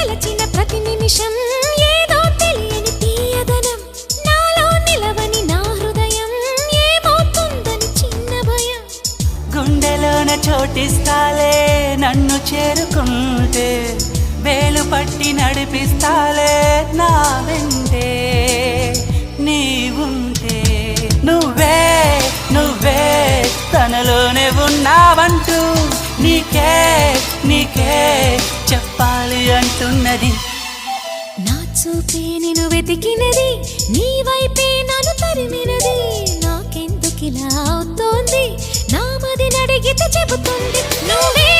తలచిన ప్రతి నిమిషం ఏదో తెలియని తీయదనం నాలో నిలవని నా హృదయం ఏమవుతుందని చిన్న భయం గుండెలోన చోటిస్తాలే నన్ను చేరుకుంటే వేలు పట్టి నడిపిస్తాలే నా వెంటే నీవుంటే నువ్వే నువ్వే తనలోనే ఉన్నావంటూ నీకే నీకే చెప్పాలి అంటున్నది నా చూపే నిన్ను వెతికినది నీ వైపే నన్ను తరిమినది నాకెందుకిలా అవుతోంది నా మది నడిగితే చెబుతుంది నువ్వే